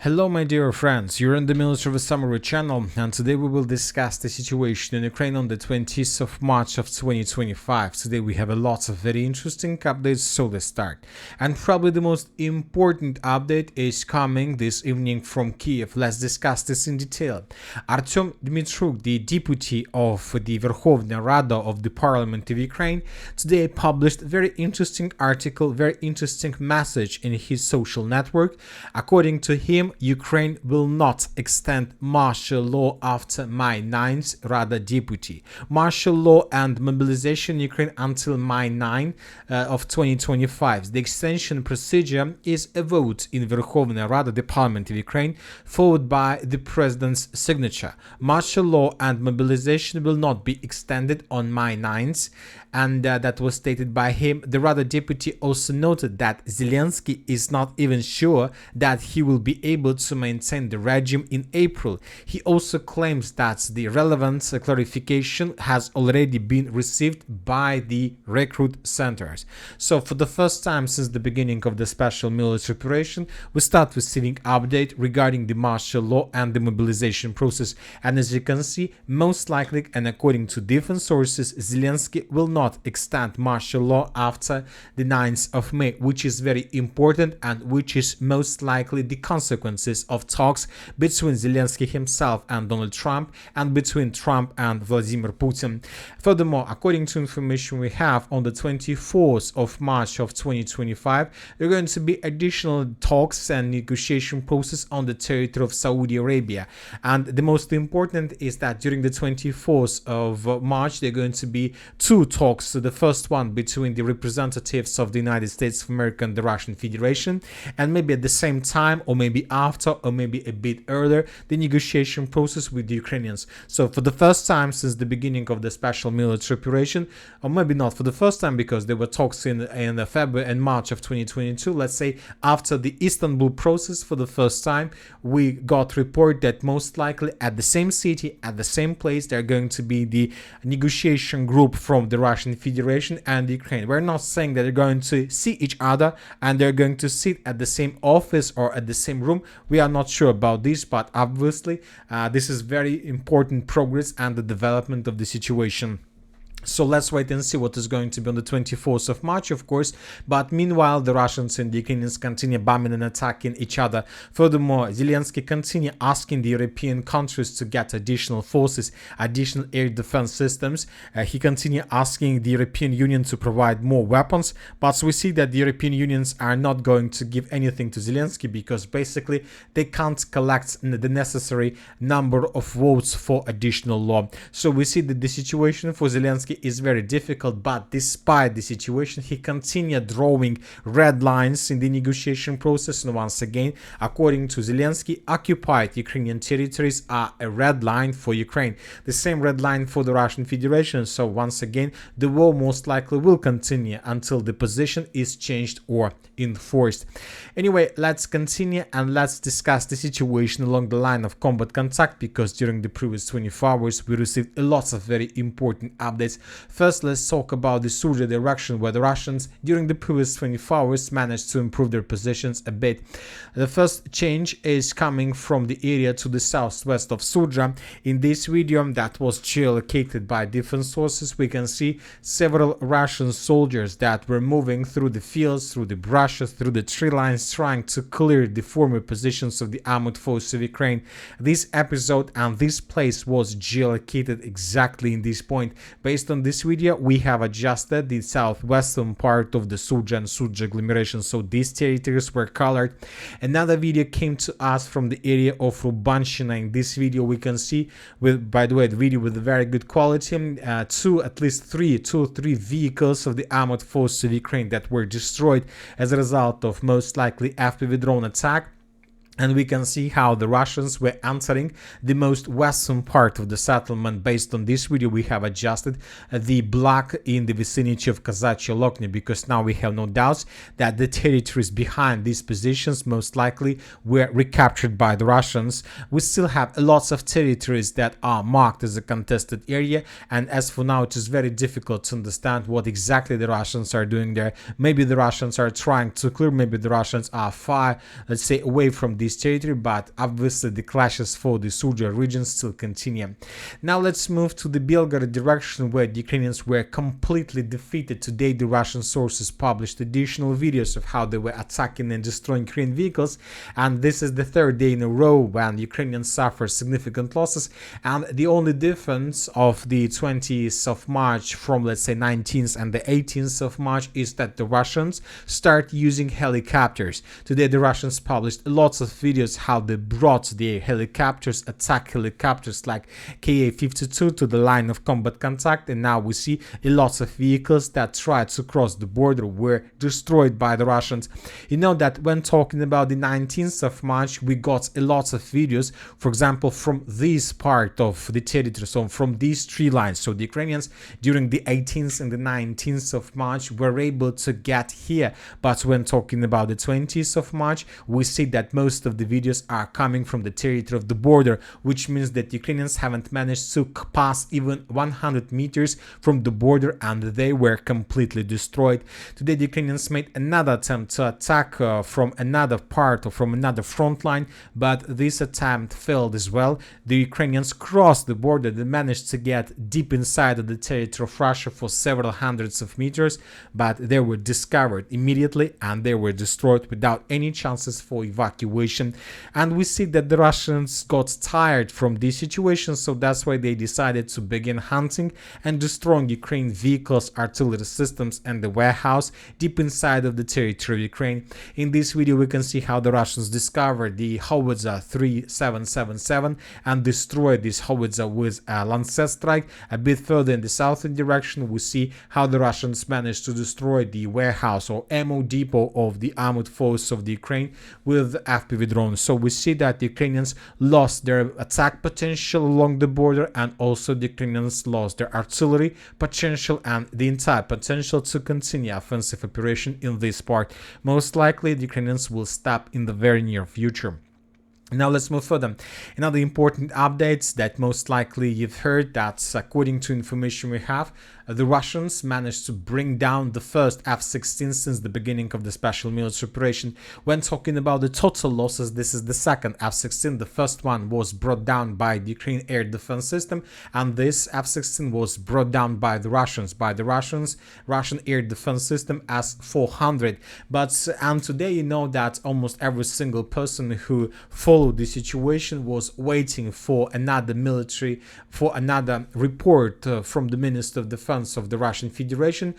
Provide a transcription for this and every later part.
Hello my dear friends, you're in the Military Summary channel, and today we will discuss the situation in Ukraine on the 20th of March of 2025. Today we have a lot of very interesting updates, so let's start. And probably the most important update is coming this evening from Kiev. Let's discuss this in detail. Artem Dmitruk, the deputy of the Verkhovna Rada of the Parliament of Ukraine, today published a very interesting article, very interesting message in his social network. According to him, Ukraine will not extend martial law after May 9th, Rada deputy. Martial law and mobilization in Ukraine until May 9 of 2025. The extension procedure is a vote in Verkhovna Rada, the Parliament of Ukraine, followed by the president's signature. Martial law and mobilization will not be extended on May 9th, and that was stated by him. The Rada deputy also noted that Zelensky is not even sure that he will be able to maintain the regime in April. He also claims that the relevant clarification has already been received by the recruit centers. So for the first time since the beginning of the special military operation, we start receiving update regarding the martial law and the mobilization process. And as you can see, most likely, and according to different sources, Zelensky will not extend martial law after the 9th of May, which is very important and which is most likely the consequences of talks between Zelensky himself and Donald Trump, and between Trump and Vladimir Putin. Furthermore, according to information we have, on the 24th of March of 2025, there are going to be additional talks and negotiation process on the territory of Saudi Arabia. And the most important is that during the 24th of March, there are going to be two talks. So the first one between the representatives of the United States of America and the Russian Federation, and maybe at the same time, or maybe after, or maybe a bit earlier, the negotiation process with the Ukrainians. So for the first time since the beginning of the special military operation, or maybe not for the first time because there were talks in February and March of 2022, let's say after the Istanbul process, for the first time we got report that most likely at the same city, at the same place, there are going to be the negotiation group from the Russian Federation and Ukraine. We're not saying that they're going to see each other and they're going to sit at the same office or at the same room. We are not sure about this, but obviously this is very important progress and the development of the situation. So let's wait and see what is going to be on the 24th of March, of course. But meanwhile, the Russians and the Ukrainians continue bombing and attacking each other. Furthermore, Zelensky continue asking the European countries to get additional forces, additional air defense systems. He continue asking the European Union to provide more weapons. But we see that the European Unions are not going to give anything to Zelensky because basically they can't collect the necessary number of votes for additional law. So we see that the situation for Zelensky is very difficult, but despite the situation, he continued drawing red lines in the negotiation process. And once again, according to Zelensky, occupied Ukrainian territories are a red line for Ukraine, the same red line for the Russian Federation. So once again, the war most likely will continue until the position is changed or enforced. Anyway, let's continue and let's discuss the situation along the line of combat contact, because during the previous 24 hours we received a lot of very important updates. First, let's talk about the Suja direction, where the Russians during the previous 24 hours managed to improve their positions a bit. The first change is coming from the area to the southwest of Suja. In this video that was geolocated by different sources, we can see several Russian soldiers that were moving through the fields, through the brushes, through the tree lines, trying to clear the former positions of the armored forces of Ukraine. This episode and this place was geolocated exactly in this point. Based on this video, we have adjusted the southwestern part of the Suja and Suja agglomeration, so these territories were colored. Another video came to us from the area of Rubanshina. In this video we can see, with, by the way, the video with very good quality, at least two or three vehicles of the armored forces of Ukraine that were destroyed as a result of most likely FPV drone attack. And we can see how the Russians were entering the most western part of the settlement. Based on this video, we have adjusted the block in the vicinity of Kazachye Lokne, because now we have no doubts that the territories behind these positions most likely were recaptured by the Russians. We still have lots of territories that are marked as a contested area, and as for now it is very difficult to understand what exactly the Russians are doing there. Maybe the Russians are trying to clear, maybe the Russians are far, let's say, away from this territory, but obviously the clashes for the Suja region still continue. Now let's move to the Belgorod direction, where the Ukrainians were completely defeated. Today the Russian sources published additional videos of how they were attacking and destroying Ukrainian vehicles, and this is the third day in a row when Ukrainians suffer significant losses. And the only difference of the 20th of March from, let's say, 19th and the 18th of March is that the Russians start using helicopters. Today the Russians published lots of videos how they brought the helicopters, attack helicopters like Ka-52 to the line of combat contact, and now we see a lot of vehicles that tried to cross the border were destroyed by the Russians. You know that when talking about the 19th of March, we got a lot of videos, for example, from this part of the territory, so from these three lines. So the Ukrainians during the 18th and the 19th of March were able to get here, but when talking about the 20th of March, we see that most of the videos are coming from the territory of the border, which means that Ukrainians haven't managed to pass even 100 meters from the border, and they were completely destroyed. Today the Ukrainians made another attempt to attack from another part or from another front line, but this attempt failed as well. The Ukrainians crossed the border. They managed to get deep inside of the territory of Russia for several hundreds of meters, but they were discovered immediately and they were destroyed without any chances for evacuation. And we see that the Russians got tired from this situation, so that's why they decided to begin hunting and destroying Ukrainian vehicles, artillery systems, and the warehouse deep inside of the territory of Ukraine. In this video we can see how the Russians discovered the howitzer 3777 and destroyed this howitzer with a Lancet strike. A bit further in the southern direction we see how the Russians managed to destroy the warehouse or ammo depot of the armored force of the Ukraine with FPV drones. So we see that the Ukrainians lost their attack potential along the border, and also the Ukrainians lost their artillery potential and the entire potential to continue offensive operation in this part. Most likely the Ukrainians will stop in the very near future. Now let's move further. Another important updates that most likely you've heard, that's according to information we have, the Russians managed to bring down the first F-16 since the beginning of the special military operation. When talking about the total losses, this is the second F-16. The first one was brought down by the Ukraine air defense system, and this F-16 was brought down by the Russians, Russian air defense system S-400. And today you know that almost every single person who followed the situation was waiting for another report from the Minister of Defense of the Russian Federation,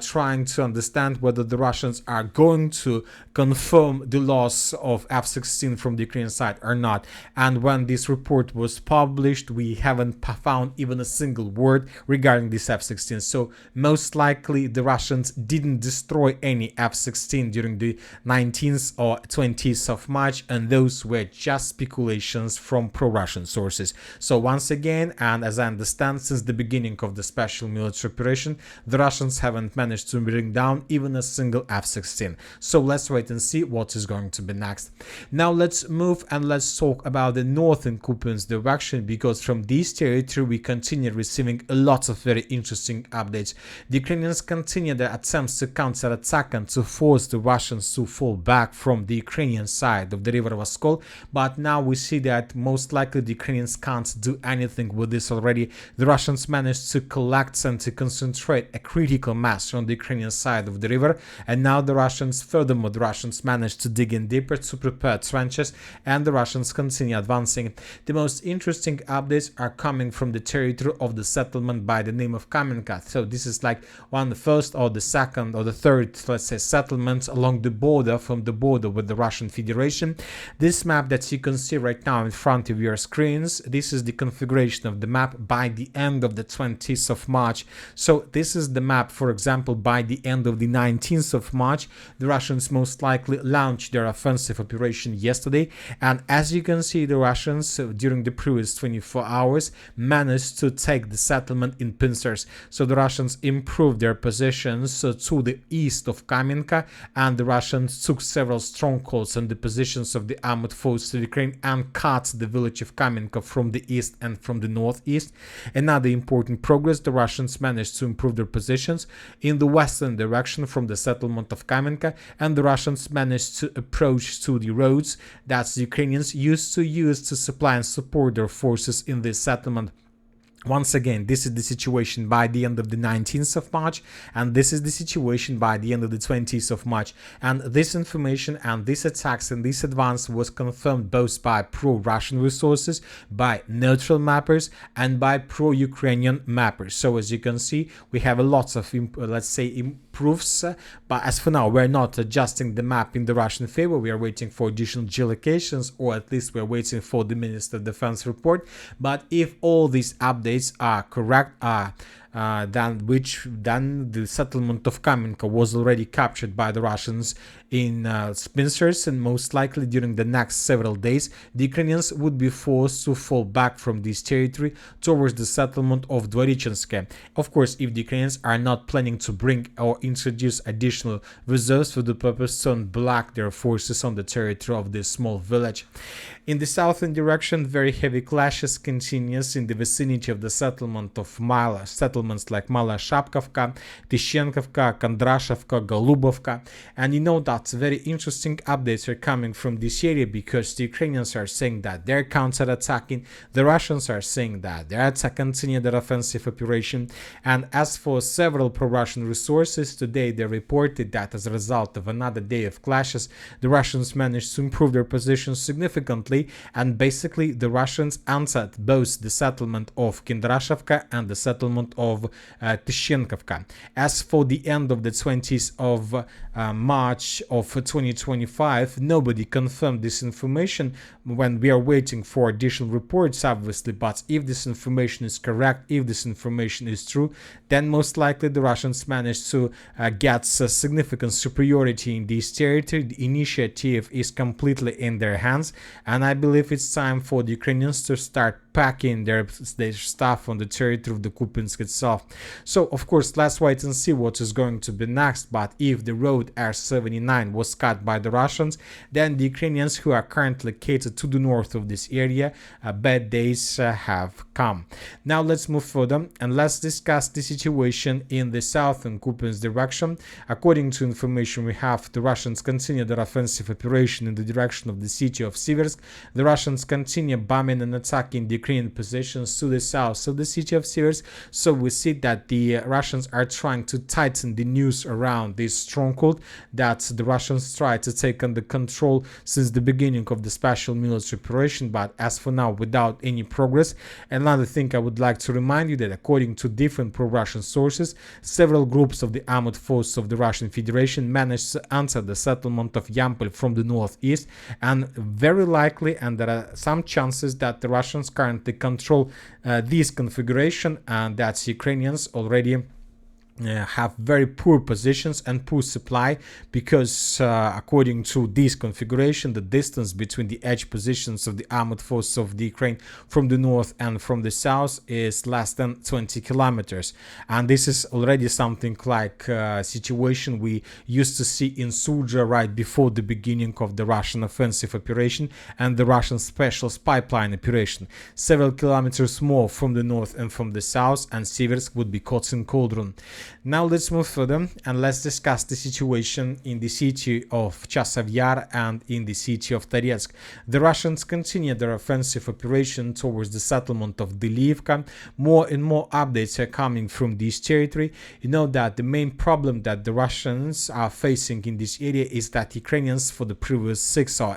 trying to understand whether the Russians are going to confirm the loss of F-16 from the Ukrainian side or not. And when this report was published, we haven't found even a single word regarding this F-16. So most likely the Russians didn't destroy any F-16 during the 19th or 20th of March, and those were just speculations from pro-Russian sources. So once again, and as I understand, since the beginning of the special military operation, the Russians haven't managed to bring down even a single F-16. So let's wait and see what is going to be next. Now let's move and let's talk about the northern Kupyansk direction, because from this territory we continue receiving a lot of very interesting updates. The Ukrainians continue their attempts to counter-attack and to force the Russians to fall back from the Ukrainian side of the river Voskol, but now we see that most likely the Ukrainians can't do anything with this already. The Russians managed to collect and to concentrate a critical mass on the Ukrainian side of the river, and now the Russians managed to dig in deeper to prepare trenches, and the Russians continue advancing. The most interesting updates are coming from the territory of the settlement by the name of Kamenka. So this is like the first or the second or the third, let's say, settlement along the border, from the border with the Russian Federation. This map that you can see right now in front of your screens, this is the configuration of the map by the end of the 20th of March. So this is the map, for example, by the end of the 19th of March. The Russians most likely launched their offensive operation yesterday, and as you can see, the Russians during the previous 24 hours managed to take the settlement in pincers. So the Russians improved their positions to the east of Kamenka, and the Russians took several strongholds and the positions of the armored forces of Ukraine and cut the village of Kamenka from the east and from the northeast. Another important progress, the Russians managed to improve their positions in the western direction from the settlement of Kamenka, and the Russians managed to approach to the roads that the Ukrainians used to use to supply and support their forces in this settlement. Once again, this is the situation by the end of the 19th of March, and this is the situation by the end of the 20th of March. And this information and these attacks and this advance was confirmed both by pro-Russian resources, by neutral mappers, and by pro-Ukrainian mappers. So as you can see, we have a lot of, let's say, proofs, but as for now, we're not adjusting the map in the Russian favor. We are waiting for additional geolocations, or at least we're waiting for the Minister of Defense report. But if all these updates are correct, then the settlement of Kamenka was already captured by the Russians in pincers, and most likely during the next several days the Ukrainians would be forced to fall back from this territory towards the settlement of Dvorichensk. Of course, if the Ukrainians are not planning to bring or introduce additional reserves for the purpose to unblock their forces on the territory of this small village. In the southern direction, very heavy clashes continues in the vicinity of the settlement of settlements like Mala Shapkovka, Tishenkovka, Kondrashevka, Golubovka. And you know that very interesting updates are coming from this area, because the Ukrainians are saying that they're counter-attacking, the Russians are saying that they're continuing their offensive operation. And as for several pro-Russian resources, today they reported that as a result of another day of clashes, the Russians managed to improve their position significantly, and basically the Russians answered both the settlement of Kondrashevka and the settlement of Tishenkovka. As for the end of the 20th of March of 2025, nobody confirmed this information when we are waiting for additional reports, obviously. But if this information is correct, if this information is true, then most likely the Russians managed to get significant superiority in this territory. The initiative is completely in their hands, and I believe it's time for the Ukrainians to start packing their stuff on the territory of the Kupyansk itself. So of course, let's wait and see what is going to be next. But if the road R79 was cut by the Russians, then the Ukrainians who are currently catered to the north of this area, bad days have come. Now let's move further and let's discuss the situation in the southern Kupyansk direction. According to information we have, the Russians continue their offensive operation in the direction of the city of Siversk. The Russians continue bombing and attacking the Ukrainian positions to the south of the city of Siversk. So we see that the Russians are trying to tighten the news around this stronghold that the Russians try to take under control since the beginning of the special military operation, but as for now without any progress. Another thing I would like to remind you that according to different pro-Russian sources, several groups of the armored forces of the Russian Federation managed to enter the settlement of Yampol from the northeast, and very likely, and there are some chances that the Russians currently control this configuration, and that Ukrainians already have very poor positions and poor supply, because according to this configuration, the distance between the edge positions of the armored forces of the Ukraine from the north and from the south is less than 20 kilometers. And this is already something like a situation we used to see in Suja right before the beginning of the Russian offensive operation and the Russian special pipeline operation. Several kilometers more from the north and from the south, and Siversk would be caught in cauldron. Now let's move further and let's discuss the situation in the city of Chasiv and in the city of Toretsk. The Russians continue their offensive operation towards the settlement of Delivka. More and more updates are coming from this territory. You know that the main problem that the Russians are facing in this area is that Ukrainians for the previous 6 or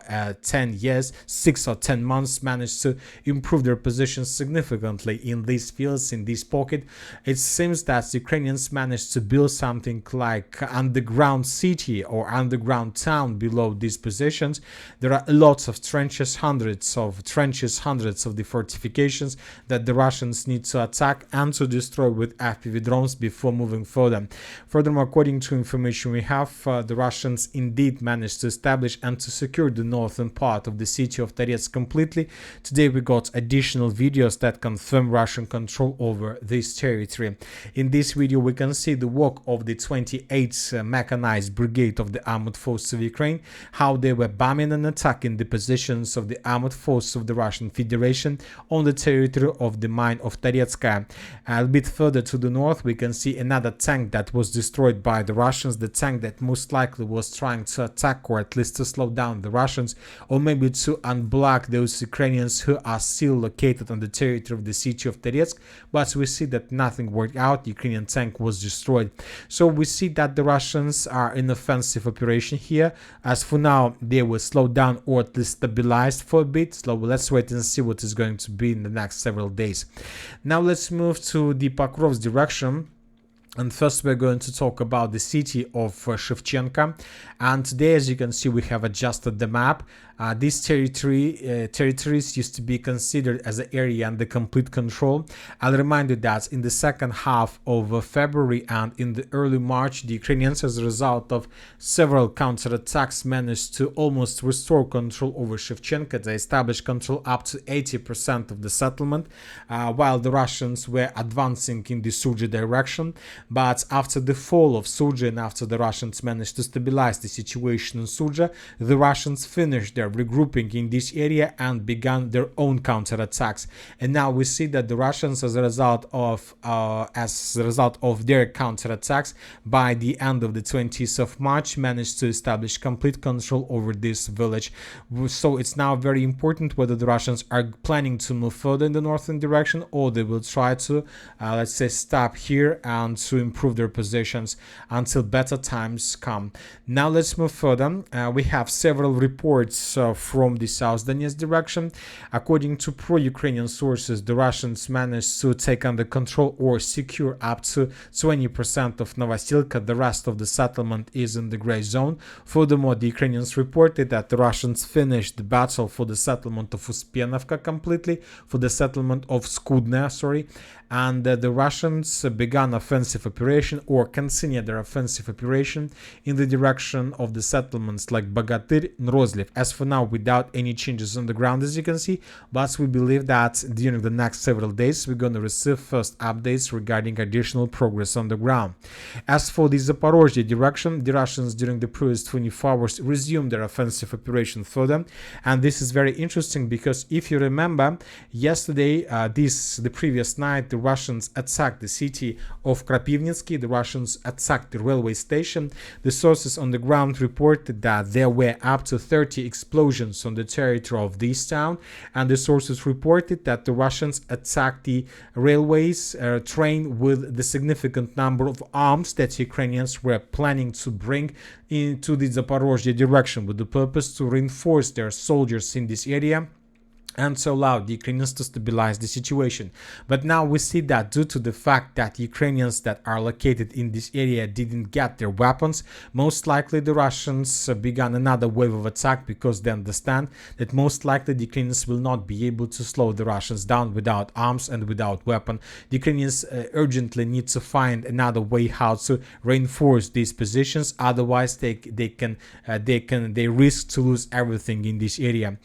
10 months managed to improve their positions significantly in these fields, in this pocket. It seems that Ukrainians managed to build something like underground city or underground town below these positions. There are lots of trenches, hundreds of the fortifications that the Russians need to attack and to destroy with FPV drones before moving further. Furthermore, according to information we have, the Russians indeed managed to establish and to secure the northern part of the city of Toretsk completely. Today we got additional videos that confirm Russian control over this territory. In this video we can can see the work of the 28th Mechanized Brigade of the Armored Forces of Ukraine, how they were bombing and attacking the positions of the armored forces of the Russian Federation on the territory of the mine of Toretskaya. A bit further to the north, we can see another tank that was destroyed by the Russians, the tank that most likely was trying to attack or at least to slow down the Russians, or maybe to unblock those Ukrainians who are still located on the territory of the city of Toretsk. But we see that nothing worked out. The Ukrainian tank was destroyed. So we see that the Russians are in offensive operation here. As for now, they will slow down or at least stabilized for a bit. So let's wait and see what is going to be in the next several days. Now let's move to the Pokrovsk direction. And first we're going to talk about the city of Shevchenka. And today, as you can see, we have adjusted the map. These territories used to be considered as an area under complete control. I'll remind you that in the second half of February and in the early March, the Ukrainians, as a result of several counterattacks, managed to almost restore control over Shevchenka. They established control up to 80% of the settlement, while the Russians were advancing in the Suja direction. But after the fall of Suja and after the Russians managed to stabilize the situation in Suja, the Russians finished their regrouping in this area and began their own counterattacks. And now we see that the Russians, as a result of their counterattacks, by the end of the 20th of March, managed to establish complete control over this village. So it's now very important whether the Russians are planning to move further in the northern direction, or they will try to, let's say, stop here and to improve their positions until better times come. Now let's move further. We have several reports from the South Donetsk direction. According to pro-Ukrainian sources, the Russians managed to take under control or secure up to 20% of Novosilka. The rest of the settlement is in the gray zone. Furthermore, the Ukrainians reported that the Russians finished the battle for the settlement of Uspienovka completely, for the settlement of Skudne, and the Russians began offensive operation or continue their offensive operation in the direction of the settlements like Bogatyr and Rozliv. As for now, without any changes on the ground, as you can see, but we believe that during the next several days we're going to receive first updates regarding additional progress on the ground. As for the Zaporozhye direction, the Russians during the previous 24 hours resumed their offensive operation further, and this is very interesting because if you remember, yesterday, the previous night, the Russians attacked the city of Krapivnitsky. The Russians attacked the railway station. The sources on the ground reported that there were up to 30 explosions on the territory of this town, and the sources reported that the Russians attacked the railways train with the significant number of arms that Ukrainians were planning to bring into the Zaporozhye direction with the purpose to reinforce their soldiers in this area and to allow the Ukrainians to stabilize the situation. But now we see that due to the fact that Ukrainians that are located in this area didn't get their weapons, most likely the Russians began another wave of attack because they understand that most likely the Ukrainians will not be able to slow the Russians down without arms and without weapon. The Ukrainians urgently need to find another way how to reinforce these positions, otherwise they risk to lose everything in this area.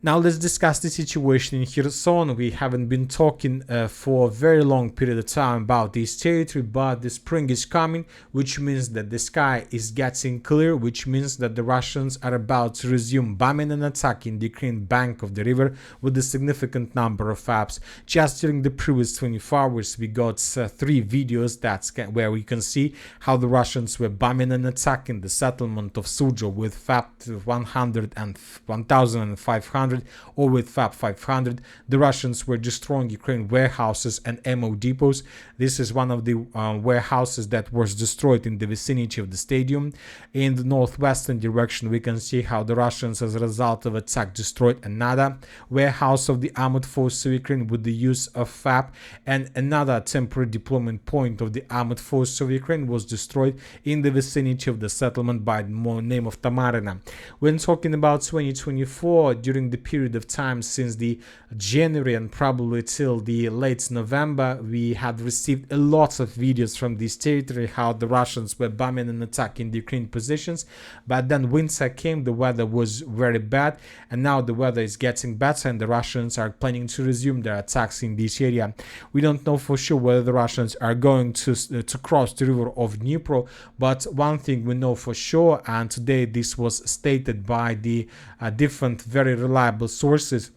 Now let's discuss the situation in Kherson. We haven't been talking for a very long period of time about this territory, but the spring is coming, which means that the sky is getting clear, which means that the Russians are about to resume bombing and attacking the Ukrainian bank of the river with a significant number of FABs. Just during the previous 24 hours, we got 3 videos where we can see how the Russians were bombing and attacking the settlement of Suja with FAB 100 and 1500. Or with FAB 500. The Russians were destroying Ukrainian warehouses and ammo depots. This is one of the warehouses that was destroyed in the vicinity of the stadium. In the northwestern direction, we can see how the Russians, as a result of attack, destroyed another warehouse of the armored forces of Ukraine with the use of FAB, and another temporary deployment point of the armored forces of Ukraine was destroyed in the vicinity of the settlement by the name of Tamarina. When talking about 2024, during the period of time since the January and probably till the late November, we had received a lot of videos from this territory how the Russians were bombing and attacking the Ukrainian positions. But then winter came, the weather was very bad, and now the weather is getting better and the Russians are planning to resume their attacks in this area. We don't know for sure whether the Russians are going to cross the river of Dnipro, but one thing we know for sure, and today this was stated by the different very reliable sources,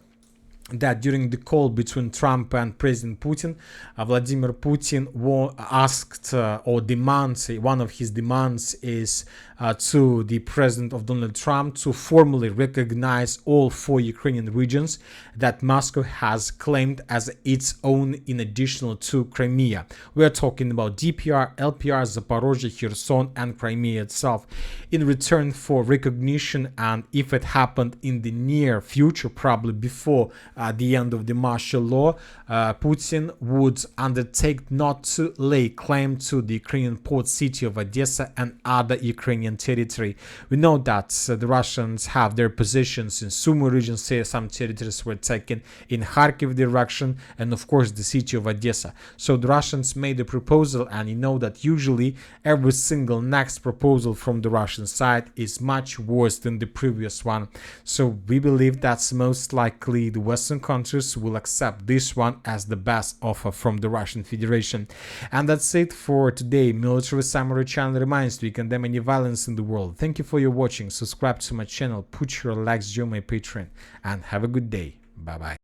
that during the call between Trump and President Putin, Vladimir Putin asked or demands, one of his demands is to the president of Donald Trump to formally recognize all 4 Ukrainian regions that Moscow has claimed as its own in addition to Crimea. We are talking about DPR, LPR, Zaporozhye, Kherson, and Crimea itself. In return for recognition, and if it happened in the near future, probably before the end of the martial law, Putin would undertake not to lay claim to the Ukrainian port city of Odessa and other Ukrainian territory. We know that the Russians have their positions in Sumy region, some territories were taken in Kharkiv direction, and of course the city of Odessa. So the Russians made a proposal, and you know that usually every single next proposal from the Russian side is much worse than the previous one. So we believe that's most likely the Western countries will accept this one as the best offer from the Russian Federation. And that's it for today. Military Summary channel reminds you, we condemn any violence in the world. Thank you for your watching. Subscribe to my channel, put your likes, join my Patreon, and have a good day. Bye bye.